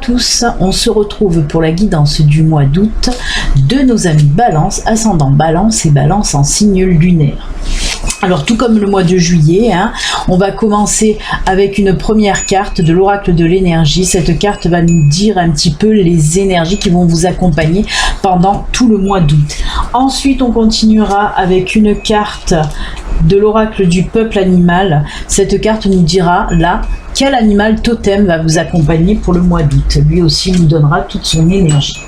tous, on se retrouve pour la guidance du mois d'août de nos amis Balance, ascendant Balance et Balance en signe lunaire. Alors tout comme le mois de juillet, on va commencer avec une première carte de l'oracle de l'énergie. Cette carte va nous dire un petit peu les énergies qui vont vous accompagner pendant tout le mois d'août. Ensuite, on continuera avec une carte de l'oracle du peuple animal. Cette carte nous dira là quel animal totem va vous accompagner pour le mois d'août. Lui aussi nous donnera toute son énergie.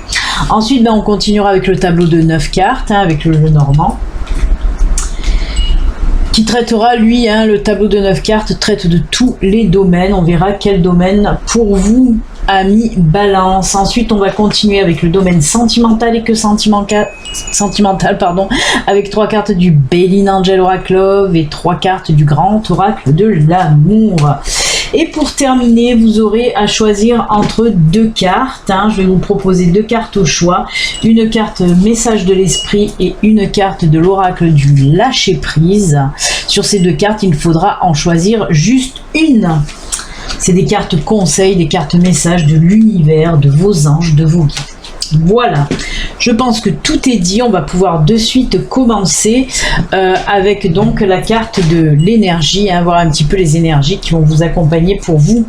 Ensuite, on continuera avec le tableau de 9 cartes, avec le jeu normand, qui traitera, lui, le tableau de 9 cartes traite de tous les domaines. On verra quel domaine pour vous, amis Balance. Ensuite, on va continuer avec le domaine sentimental et que sentimental, avec 3 cartes du Béline Angel Oracle Love et 3 cartes du Grand Oracle de l'amour. Et pour terminer, vous aurez à choisir entre 2 cartes. Je vais vous proposer 2 cartes au choix. Une carte message de l'esprit et une carte de l'oracle du lâcher prise. Sur ces 2 cartes, il faudra en choisir juste une. C'est des cartes conseils, des cartes messages de l'univers, de vos anges, de vos guides. Voilà, je pense que tout est dit. On va pouvoir de suite commencer avec donc la carte de l'énergie, voir un petit peu les énergies qui vont vous accompagner pour vous,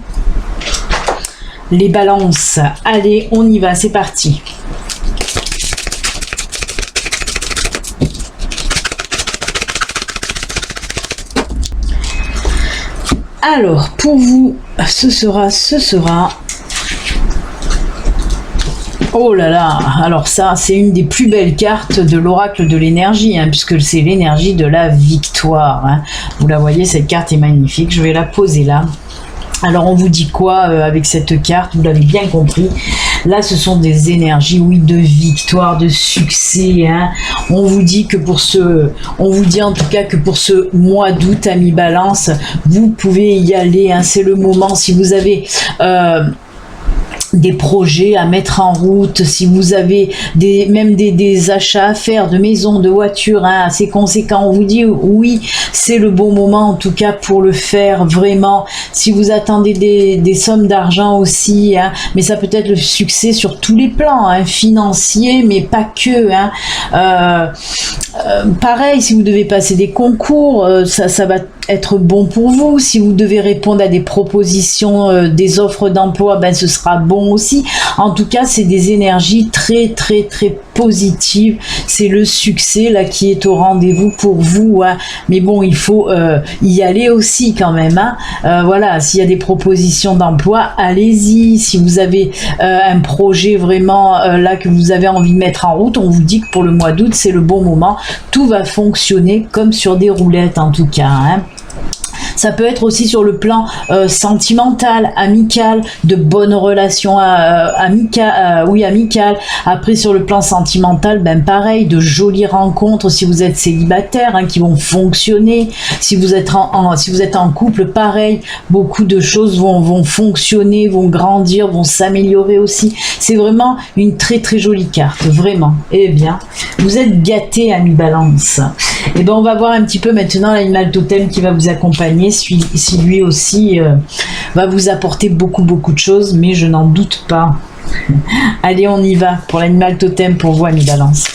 les balances. Allez, on y va, c'est parti. Alors, pour vous, ce sera... Oh là là, alors ça, c'est une des plus belles cartes de l'oracle de l'énergie, puisque c'est l'énergie de la victoire. Vous la voyez, cette carte est magnifique. Je vais la poser là. Alors, on vous dit quoi avec cette carte? Vous l'avez bien compris. Là, ce sont des énergies, oui, de victoire, de succès. On vous dit en tout cas que pour ce mois d'août, amis Balance, vous pouvez y aller. C'est le moment. Si vous avez des projets à mettre en route, si vous avez même des achats à faire, de maisons, de voitures assez conséquents, on vous dit oui, c'est le bon moment en tout cas pour le faire, vraiment. Si vous attendez des sommes d'argent aussi, mais ça peut être le succès sur tous les plans, financiers, mais pas que. Pareil, si vous devez passer des concours, ça va être bon pour vous. Si vous devez répondre à des propositions, des offres d'emploi, ce sera bon aussi. En tout cas, c'est des énergies très très très positives. C'est le succès là qui est au rendez-vous pour vous. Mais bon, il faut y aller aussi quand même. Voilà, s'il y a des propositions d'emploi, allez-y. Si vous avez un projet vraiment là que vous avez envie de mettre en route, on vous dit que pour le mois d'août, c'est le bon moment. Tout va fonctionner comme sur des roulettes en tout cas. Ça peut être aussi sur le plan sentimental, amical, de bonnes relations amicales. Après, sur le plan sentimental, pareil, de jolies rencontres si vous êtes célibataire, qui vont fonctionner. Si vous êtes en couple, pareil, beaucoup de choses vont fonctionner, vont grandir, vont s'améliorer aussi. C'est vraiment une très très jolie carte, vraiment. Eh bien, vous êtes gâtés, amis Balance. Et on va voir un petit peu maintenant l'animal totem qui va vous accompagner, si lui aussi va vous apporter beaucoup de choses, mais je n'en doute pas. Allez, on y va pour l'animal totem pour vous, amis Balance.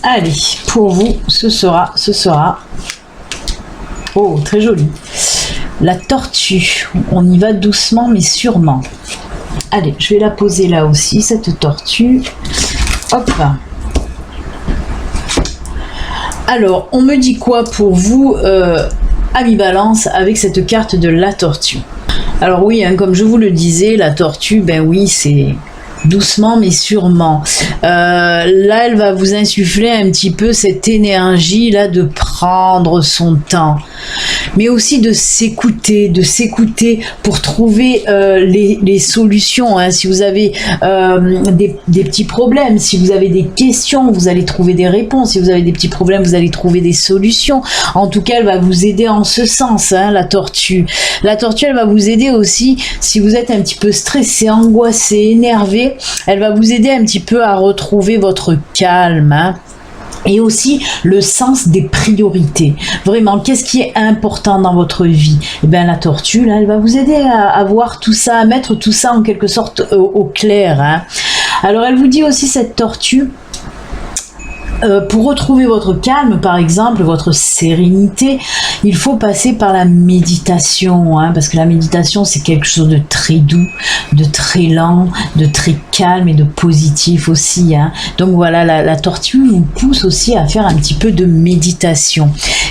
Allez, pour vous, ce sera oh, très joli. La tortue. On y va doucement mais sûrement. Allez, je vais la poser là aussi, cette tortue. Hop. Alors, on me dit quoi pour vous, amis Balance, avec cette carte de la tortue? Alors oui, comme je vous le disais, la tortue, oui, c'est doucement mais sûrement. Là, elle va vous insuffler un petit peu cette énergie là de prendre son temps, mais aussi de s'écouter pour trouver les solutions. Si vous avez des petits problèmes, si vous avez des questions, vous allez trouver des réponses. Si vous avez des petits problèmes, vous allez trouver des solutions. En tout cas, elle va vous aider en ce sens, la tortue. La tortue, elle va vous aider aussi si vous êtes un petit peu stressé, angoissé, énervé. Elle va vous aider un petit peu à retrouver votre calme. Et aussi le sens des priorités. Vraiment, qu'est-ce qui est important dans votre vie? Eh bien, la tortue, là, elle va vous aider à voir tout ça, à mettre tout ça en quelque sorte au clair. Hein. Alors, elle vous dit aussi, cette tortue, pour retrouver votre calme, par exemple, votre sérénité, il faut passer par la méditation, hein, parce que la méditation, c'est quelque chose de très doux, de très lent, de très calme et de positif aussi. Hein. Donc voilà, la tortue vous pousse aussi à faire un petit peu de méditation.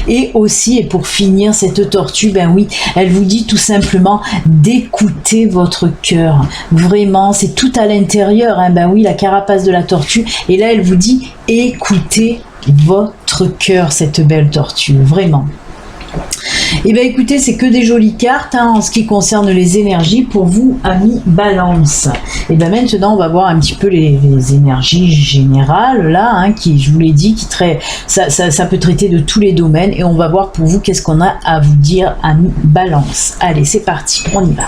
Et aussi, et pour finir, cette tortue, ben oui, elle vous dit tout simplement d'écouter votre cœur. Vraiment, c'est tout à l'intérieur. Hein. Ben oui, la carapace de la tortue. Et là, elle vous dit écoutez votre cœur, cette belle tortue, vraiment. Et bien écoutez, c'est que des jolies cartes hein, en ce qui concerne les énergies pour vous, amis Balance. Et bien maintenant, on va voir un petit peu les énergies générales, là, hein, qui, je vous l'ai dit, ça peut traiter de tous les domaines. Et on va voir pour vous qu'est-ce qu'on a à vous dire, amis Balance. Allez, c'est parti, on y va.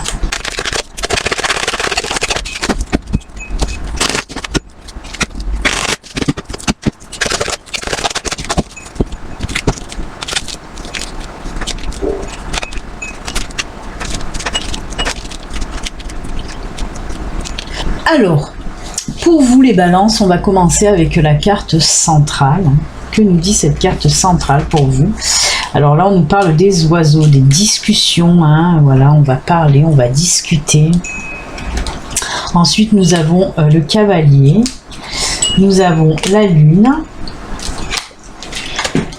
Alors, pour vous les balances, on va commencer avec la carte centrale. Que nous dit cette carte centrale pour vous? Alors là, on nous parle des oiseaux, des discussions. Hein, voilà, on va parler, on va discuter. Ensuite, nous avons le cavalier. Nous avons la lune.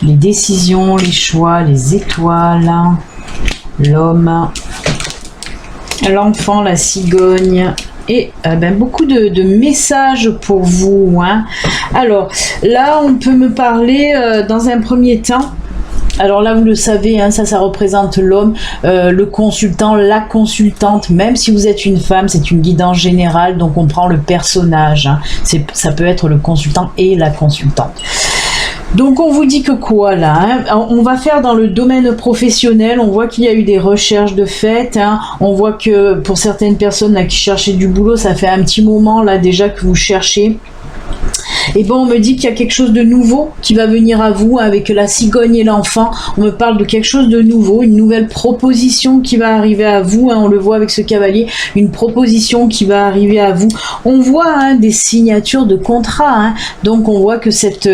Les décisions, les choix, les étoiles. L'homme. L'enfant, la cigogne. Et beaucoup de messages pour vous. Hein. Alors là, on peut me parler dans un premier temps. Alors là, vous le savez, hein, ça représente l'homme, le consultant, la consultante. Même si vous êtes une femme, c'est une guidance générale. Donc on prend le personnage. Hein. Ça peut être le consultant et la consultante. Donc on vous dit que quoi là, hein, on va faire dans le domaine professionnel, on voit qu'il y a eu des recherches de fait, hein, on voit que pour certaines personnes là, qui cherchaient du boulot, ça fait un petit moment là déjà que vous cherchez. Et bon, on me dit qu'il y a quelque chose de nouveau qui va venir à vous avec la cigogne et l'enfant. On me parle de quelque chose de nouveau, une nouvelle proposition qui va arriver à vous. Hein, on le voit avec ce cavalier, une proposition qui va arriver à vous. On voit hein, des signatures de contrats. Hein, donc on voit que cette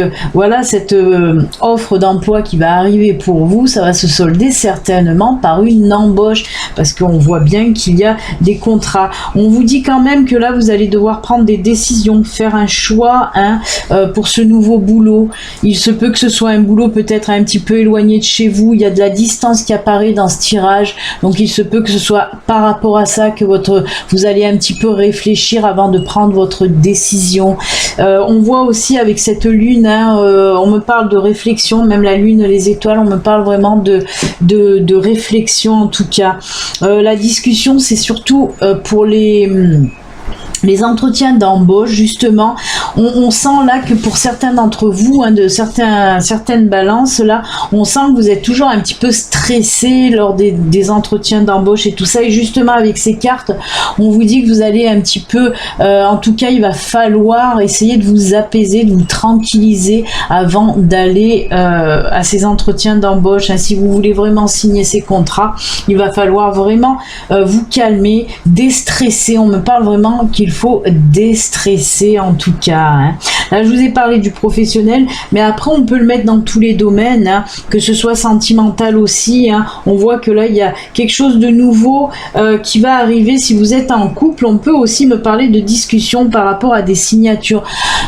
offre d'emploi qui va arriver pour vous, ça va se solder certainement par une embauche parce qu'on voit bien qu'il y a des contrats. On vous dit quand même que là, vous allez devoir prendre des décisions, faire un choix. Hein, pour ce nouveau boulot. Il se peut que ce soit un boulot peut-être un petit peu éloigné de chez vous. Il y a de la distance qui apparaît dans ce tirage. Donc il se peut que ce soit par rapport à ça que vous allez un petit peu réfléchir avant de prendre votre décision. On voit aussi avec cette lune, hein, on me parle de réflexion, même la lune, les étoiles, on me parle vraiment de réflexion en tout cas. La discussion, c'est surtout pour les entretiens d'embauche, justement, on sent là que pour certains d'entre vous, hein, de certaines balances, là, on sent que vous êtes toujours un petit peu stressé lors des entretiens d'embauche et tout ça. Et justement, avec ces cartes, on vous dit que vous allez un petit peu, en tout cas, il va falloir essayer de vous apaiser, de vous tranquilliser avant d'aller à ces entretiens d'embauche. Hein. Si vous voulez vraiment signer ces contrats, il va falloir vraiment vous calmer, déstresser. On me parle vraiment qu'il faut déstresser en tout cas. Hein. Là, je vous ai parlé du professionnel, mais après, on peut le mettre dans tous les domaines, hein, que ce soit sentimental aussi. Hein. On voit que là, il y a quelque chose de nouveau qui va arriver. Si vous êtes en couple, on peut aussi me parler de discussion par rapport à des signatures.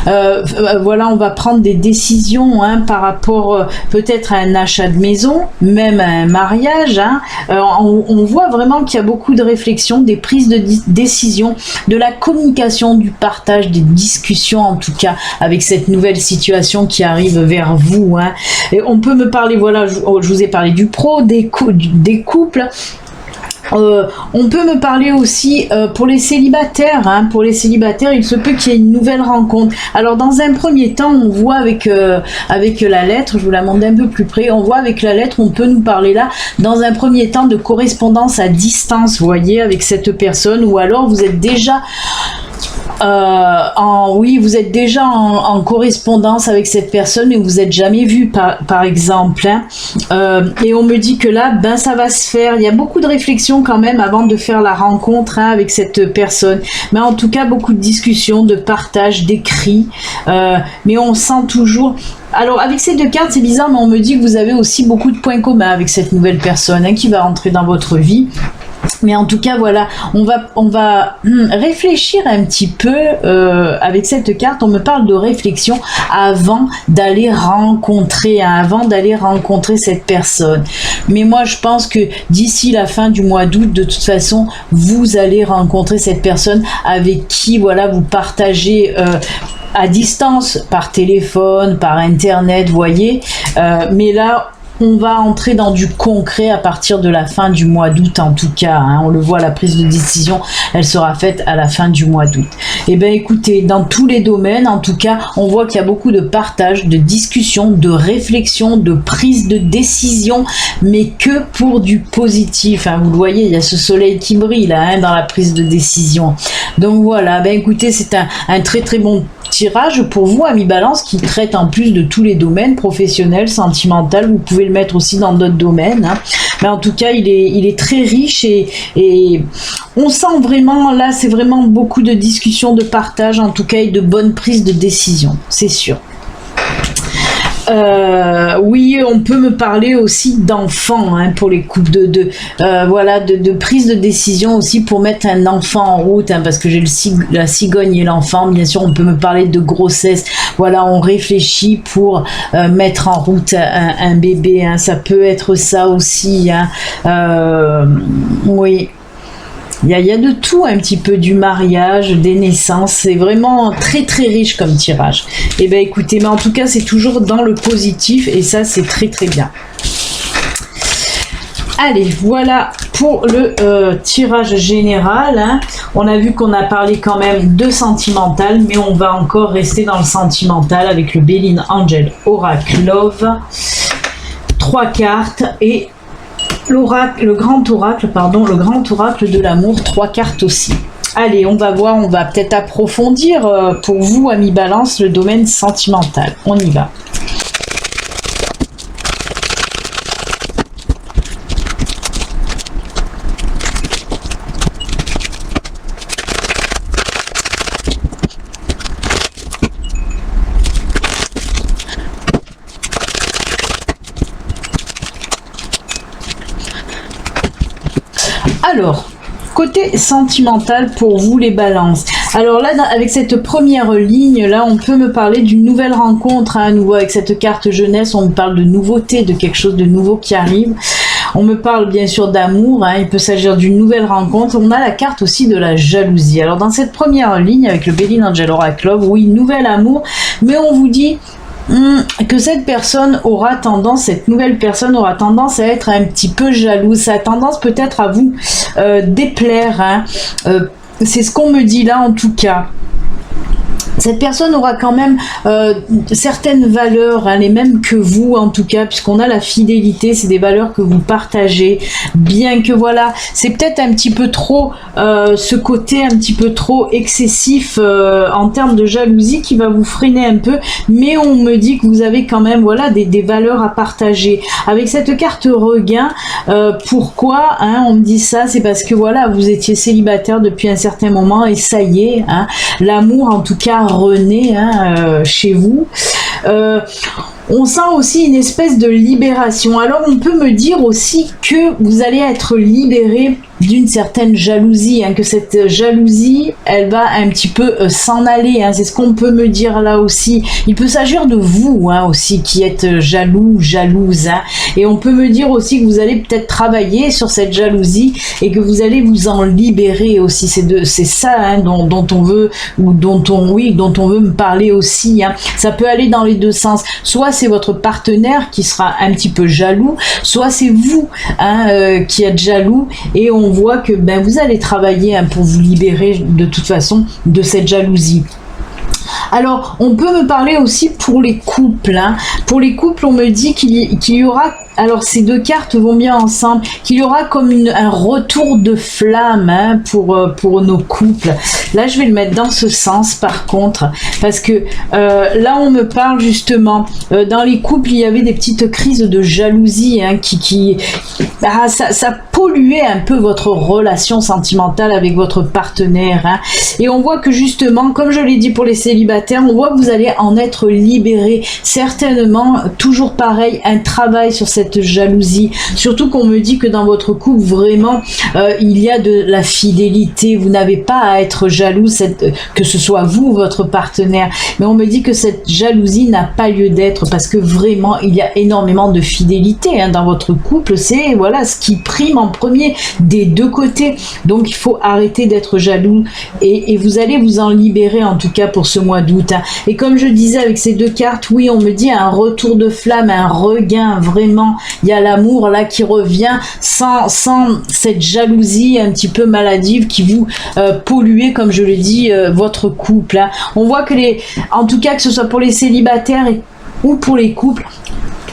Voilà, on va prendre des décisions hein, par rapport peut-être à un achat de maison, même à un mariage. Hein. On voit vraiment qu'il y a beaucoup de réflexion, des prises de décision, de la communication, du partage, des discussions en tout cas avec cette nouvelle situation qui arrive vers vous. Hein. Et on peut me parler, voilà, je vous ai parlé du pro, des couples. On peut me parler aussi pour les célibataires. Hein. Pour les célibataires, il se peut qu'il y ait une nouvelle rencontre. Alors, dans un premier temps, on voit avec la lettre, je vous la montre un peu plus près, on voit avec la lettre, on peut nous parler là, dans un premier temps, de correspondance à distance, vous voyez, avec cette personne, ou alors vous êtes déjà Oui, vous êtes déjà en correspondance avec cette personne, mais vous n'êtes jamais vu, par exemple. Hein. Et on me dit que là, ben ça va se faire. Il y a beaucoup de réflexions quand même avant de faire la rencontre avec cette personne. Mais en tout cas, beaucoup de discussions, de partage, d'écrits. Mais on sent toujours... Alors, avec ces deux cartes, c'est bizarre, mais on me dit que vous avez aussi beaucoup de points communs avec cette nouvelle personne qui va rentrer dans votre vie. Mais en tout cas, voilà, on va réfléchir un petit peu avec cette carte. On me parle de réflexion avant d'aller rencontrer cette personne. Mais moi, je pense que d'ici la fin du mois d'août, de toute façon, vous allez rencontrer cette personne avec qui, voilà, vous partagez... à distance, par téléphone, par internet, vous voyez. Mais là, on va entrer dans du concret à partir de la fin du mois d'août, en tout cas. Hein. On le voit, la prise de décision, elle sera faite à la fin du mois d'août. Et bien, écoutez, dans tous les domaines, en tout cas, on voit qu'il y a beaucoup de partage, de discussion, de réflexion, de prise de décision, mais que pour du positif. Hein. Vous le voyez, il y a ce soleil qui brille là, hein, dans la prise de décision. Donc voilà, ben écoutez, c'est un très très bon tirage pour vous, amis Balance, qui traite en plus de tous les domaines, professionnels, sentimental. Vous pouvez le mettre aussi dans d'autres domaines. Hein. Mais en tout cas, il est très riche et on sent vraiment, là, c'est vraiment beaucoup de discussions, de partage, en tout cas, et de bonnes prises de décision, c'est sûr. Oui, on peut me parler aussi d'enfants hein, pour les couples voilà, de prise de décision aussi pour mettre un enfant en route hein, parce que j'ai la cigogne et l'enfant. Bien sûr, on peut me parler de grossesse. Voilà, on réfléchit pour mettre en route un bébé. Hein, ça peut être ça aussi. Hein, oui. Il y a de tout un petit peu, du mariage, des naissances, c'est vraiment très très riche comme tirage. Et bien écoutez, mais en tout cas c'est toujours dans le positif et ça c'est très très bien. Allez, voilà pour le tirage général. Hein. On a vu qu'on a parlé quand même de sentimental, mais on va encore rester dans le sentimental avec le Béline Angel Oracle Love. 3 cartes et... le grand oracle de l'amour, 3 cartes aussi. Allez, on va voir, on va peut-être approfondir pour vous, amis Balance, le domaine sentimental. On y va. Alors, côté sentimental pour vous les balances. Alors là, avec cette première ligne, là, on peut me parler d'une nouvelle rencontre, hein, à nouveau avec cette carte jeunesse, on me parle de nouveauté, de quelque chose de nouveau qui arrive. On me parle bien sûr d'amour, hein, il peut s'agir d'une nouvelle rencontre. On a la carte aussi de la jalousie. Alors dans cette première ligne, avec le Béline Angel Oracle Love, oui, nouvel amour, mais on vous dit... que cette nouvelle personne aura tendance à être un petit peu jalouse, ça a tendance peut-être à vous déplaire, hein. C'est ce qu'on me dit là en tout cas. Cette personne aura quand même certaines valeurs, hein, les mêmes que vous en tout cas, puisqu'on a la fidélité, c'est des valeurs que vous partagez, bien que voilà, c'est peut-être un petit peu trop, ce côté un petit peu trop excessif en termes de jalousie qui va vous freiner un peu, mais on me dit que vous avez quand même voilà, des valeurs à partager. Avec cette carte regain, pourquoi hein, on me dit ça? C'est parce que voilà, vous étiez célibataire depuis un certain moment et ça y est, hein, l'amour en tout cas renaît hein, chez vous. On sent aussi une espèce de libération. Alors on peut me dire aussi que vous allez être libéré d'une certaine jalousie, hein, que cette jalousie, elle va un petit peu s'en aller, hein, c'est ce qu'on peut me dire là aussi. Il peut s'agir de vous hein, aussi qui êtes jaloux, jalouse, hein, et on peut me dire aussi que vous allez peut-être travailler sur cette jalousie et que vous allez vous en libérer aussi. C'est ça hein, dont on veut, ou dont on veut me parler aussi. Hein. Ça peut aller dans les deux sens. Soit c'est votre partenaire qui sera un petit peu jaloux, soit c'est vous hein, qui êtes jaloux, et on voit que ben, vous allez travailler hein, pour vous libérer de toute façon de cette jalousie. Alors, on peut me parler aussi pour les couples. Hein. Pour les couples, on me dit qu'il y aura, alors ces deux cartes vont bien ensemble, qu'il y aura comme un retour de flamme hein, pour nos couples. Là, je vais le mettre dans ce sens par contre, parce que là, on me parle justement, dans les couples, il y avait des petites crises de jalousie hein, ça polluait un peu votre relation sentimentale avec votre partenaire. Hein. Et on voit que justement, comme je l'ai dit pour les célibataires, on voit que vous allez en être libéré. Certainement, toujours pareil, un travail sur cette jalousie. Surtout qu'on me dit que dans votre couple, vraiment, il y a de la fidélité. Vous n'avez pas à être jaloux, que ce soit vous ou votre partenaire. Mais on me dit que cette jalousie n'a pas lieu d'être parce que vraiment, il y a énormément de fidélité hein, dans votre couple. C'est voilà ce qui prime en premier des deux côtés. Donc, il faut arrêter d'être jaloux et vous allez vous en libérer en tout cas pour ce mois d'août. Hein. Et comme je disais avec ces deux cartes, oui, on me dit un retour de flamme, un regain, vraiment. Il y a l'amour là qui revient sans cette jalousie un petit peu maladive qui vous polluez, comme je le dis, votre couple. Hein. On voit que en tout cas que ce soit pour les célibataires ou pour les couples,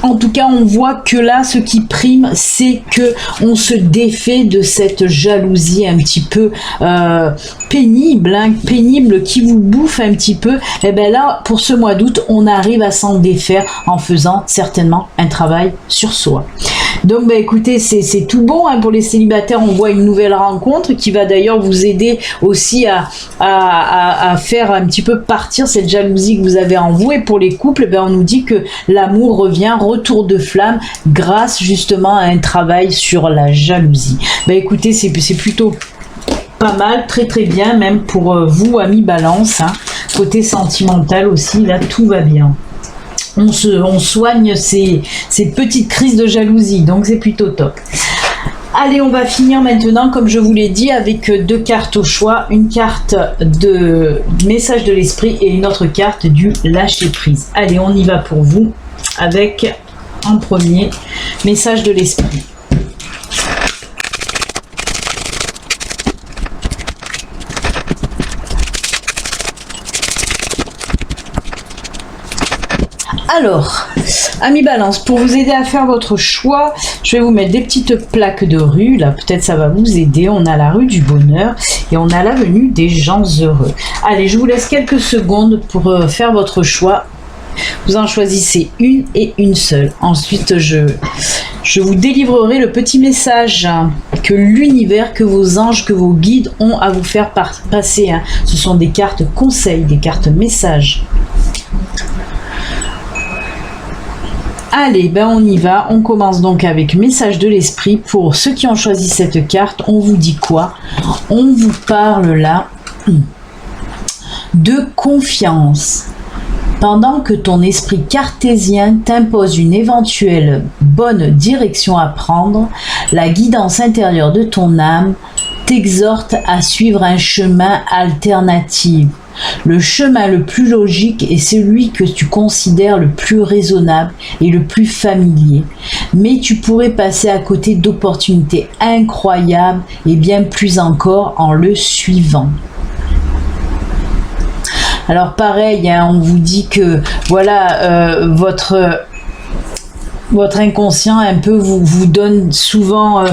en tout cas, on voit que là, ce qui prime, c'est que on se défait de cette jalousie un petit peu pénible, hein, pénible qui vous bouffe un petit peu. Et bien là, pour ce mois d'août, on arrive à s'en défaire en faisant certainement un travail sur soi. Donc, bah, écoutez, c'est tout bon hein, pour les célibataires. On voit une nouvelle rencontre qui va d'ailleurs vous aider aussi à faire un petit peu partir cette jalousie que vous avez en vous. Et pour les couples, ben, on nous dit que l'amour revient, retour de flamme, grâce justement à un travail sur la jalousie. Ben, écoutez, c'est plutôt pas mal, très très bien, même pour vous, amis Balance. Hein. Côté sentimental aussi, là, tout va bien. On soigne ces petites crises de jalousie, donc c'est plutôt top. Allez, on va finir maintenant, comme je vous l'ai dit, avec deux cartes au choix. Une carte de message de l'esprit et une autre carte du lâcher prise. Allez, on y va pour vous avec en premier message de l'esprit. Alors, amis Balance, pour vous aider à faire votre choix, je vais vous mettre des petites plaques de rue. Là, peut-être ça va vous aider. On a la rue du bonheur et on a l'avenue des gens heureux. Allez, je vous laisse quelques secondes pour faire votre choix. Vous en choisissez une et une seule. Ensuite, je vous délivrerai le petit message que l'univers, que vos anges, que vos guides ont à vous faire passer. Hein. Ce sont des cartes conseils, des cartes messages. Allez, ben on y va. On commence donc avec message de l'esprit. Pour ceux qui ont choisi cette carte, on vous dit quoi? On vous parle là de confiance. Pendant que ton esprit cartésien t'impose une éventuelle bonne direction à prendre, la guidance intérieure de ton âme t'exhorte à suivre un chemin alternatif. Le chemin le plus logique est celui que tu considères le plus raisonnable et le plus familier. Mais tu pourrais passer à côté d'opportunités incroyables et bien plus encore en le suivant. Alors pareil, hein, on vous dit que voilà, votre inconscient un peu vous donne souvent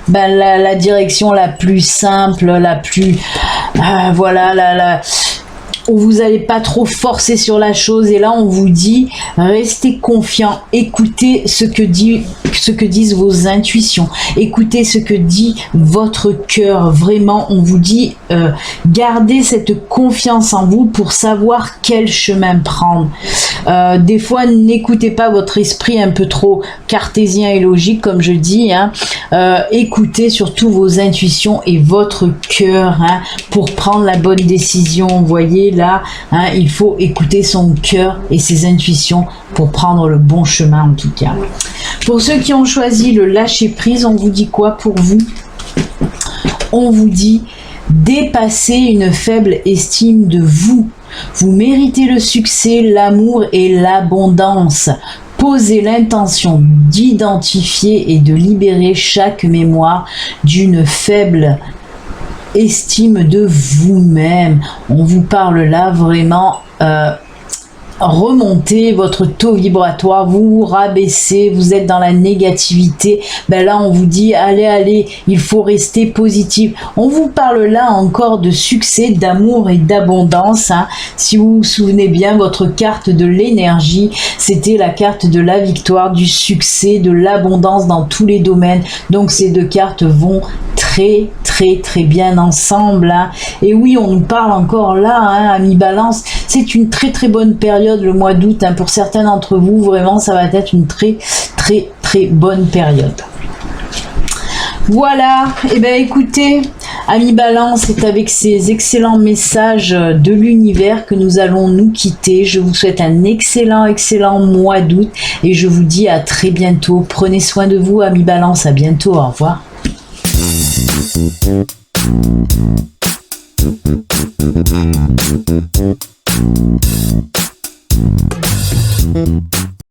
la direction la plus simple, la plus voilà, où vous n'allez pas trop forcer sur la chose. Et là, on vous dit, restez confiant, écoutez ce que disent vos intuitions, écoutez ce que dit votre cœur. Vraiment, on vous dit, gardez cette confiance en vous pour savoir quel chemin prendre. Des fois, n'écoutez pas votre esprit un peu trop cartésien et logique, comme je dis. Hein. Écoutez surtout vos intuitions et votre cœur hein, pour prendre la bonne décision. Vous voyez, là, hein, il faut écouter son cœur et ses intuitions pour prendre le bon chemin en tout cas. Pour ceux qui ont choisi le lâcher prise, on vous dit quoi pour vous? On vous dit dépasser une faible estime de vous. Vous méritez le succès, l'amour et l'abondance. Posez l'intention d'identifier et de libérer chaque mémoire d'une faible estime de vous-même. On vous parle là vraiment remonter votre taux vibratoire, vous vous rabaissez, vous êtes dans la négativité, ben là on vous dit allez, il faut rester positif. On vous parle là encore de succès, d'amour et d'abondance, hein. Si vous vous souvenez bien, votre carte de l'énergie, c'était la carte de la victoire, du succès, de l'abondance dans tous les domaines. Donc ces deux cartes vont très bien ensemble, hein. Et oui, on nous parle encore là, hein, amis Balance, c'est une très bonne période le mois d'août, hein, pour certains d'entre vous, vraiment ça va être une très bonne période. Voilà, et bien écoutez, amis Balance, c'est avec ces excellents messages de l'univers que nous allons nous quitter. Je vous souhaite un excellent mois d'août et je vous dis à très bientôt. Prenez soin de vous, amis Balance, à bientôt, au revoir.